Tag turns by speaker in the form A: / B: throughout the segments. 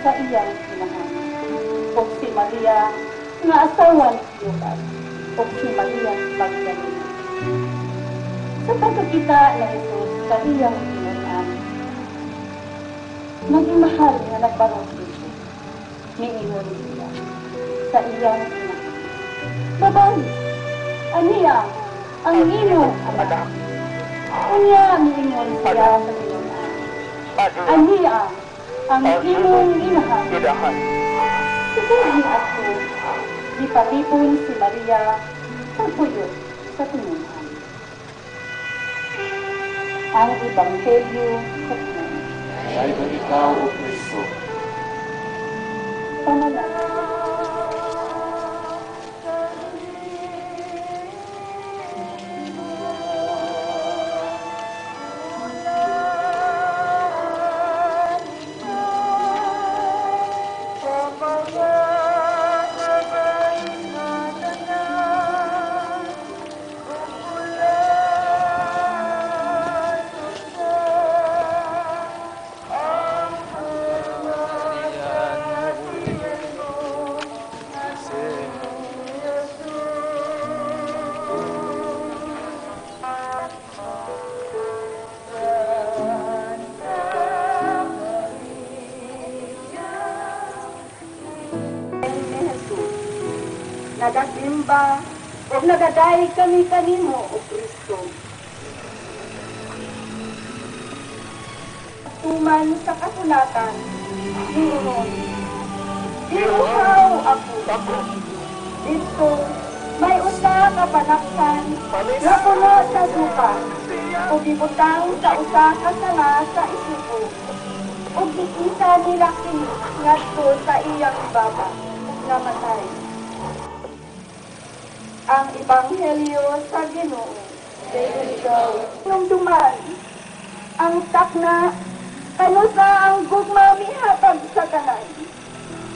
A: sa iyang inahan. O si Maria nga asawa ni Cleopas, o si Maria Magdalena. Sa pagkakita na Jesus sa iyang inahan, naging mahal nga nagbarosyo niingon siya sa iyang inahan. Babae, aniya ang imong anak. Unya niingon siya sa inahan. Aniya ang imong inahan. Siguro ako, di palipon si Maria sa puyo sa tinunan. Ang Ebanghelyo sa Pinoy.
B: Ay ba ikaw, O Kristo?
A: Panalangin. Nagasimba o nagaday kami kanimo, O Kristo. Tuman sa kasulatan, niingon, iuhaw ako. Dito, may usa ka panaksan na puno sa suka, o gibutang sa usa ka sanga sa isipo, o gikita nila kini ngadto sa iyang baba, namatay. Ang Ebanghelyo sa Ginoo. Nung duman, ang takna, kanusa ang gugma mihatag sa kanay,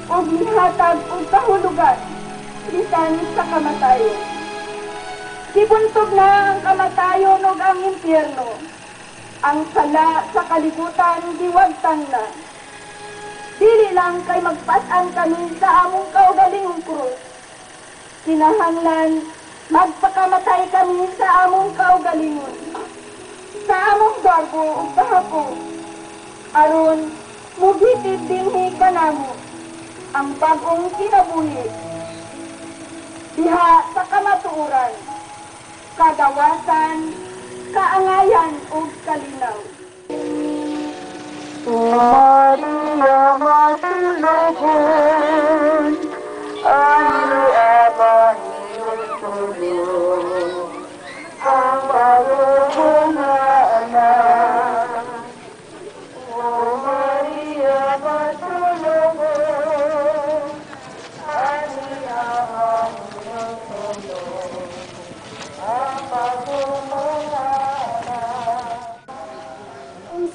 A: o mihatag o kahulugan, bisan sa kamatayon. Sibuntog na ang kamatayon o ang impyerno, ang sala sa kalibutan diwagtang na. Dili lang kay magpasan kami sa among kaugalingong krus, kinahanglan, magpakamatay kami sa among kaugalingon, sa among darbo o kahapon, aron mugitid dinhi kanamo ang bagong kinabuhi, diha sa kamatuoran, kadawasan, kaangayan o kalinaw. Maria matulungan, ayo abang tulong, ang bagong anak. O Maria matulungan, ayo abang tulong, ang bagong anak.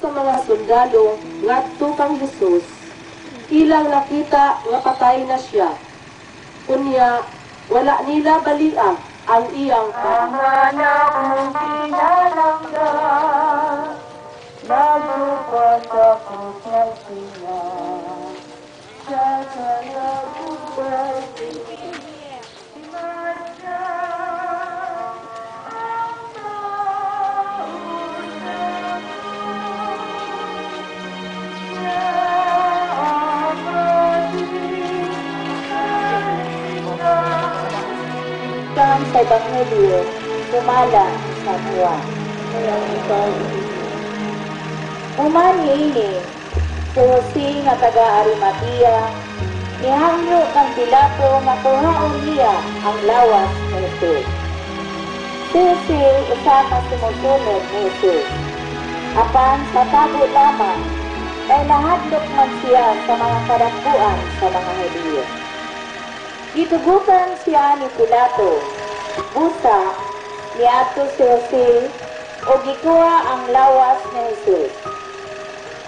A: Sa mga sundalo ngadto kang Jesus, ilang nakita nga patay na siya. Kunya, wala nila balia ang iyang anak mong pinalanggan, naglupas ako sa sina, sa naglupas sa Ebanghelyo, sumala sa Juan. Umani ini, si Jose nga taga Arimatea, nihangyo kang Pilato nga kuhaon niya ang lawas ni Jesus. Si Jose usa ka sumusunod ni Jesus. Apan sa tago lamang, ay nahadlok man siya sa mga karakuan sa mga Hudyo. Gitugukan siya ni Pilato, busa, niadto si Jose, o gikuha ang lawas ni Jesus.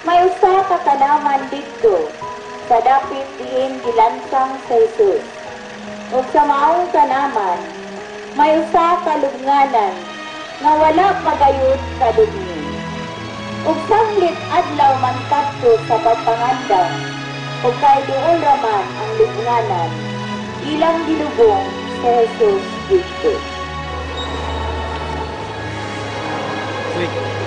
A: May usa ka tanaman dito, sa dapit diin gilansang sa Jesus. O sa maong tanaman, may usa ka lubnganan, nga wala pagayod sa dugmi. O sanglit adlaw man kadto sa pagpangandam, o kay doon raman ang lubnganan, ilang gilubong sa Jesus Kristo.
C: Wait.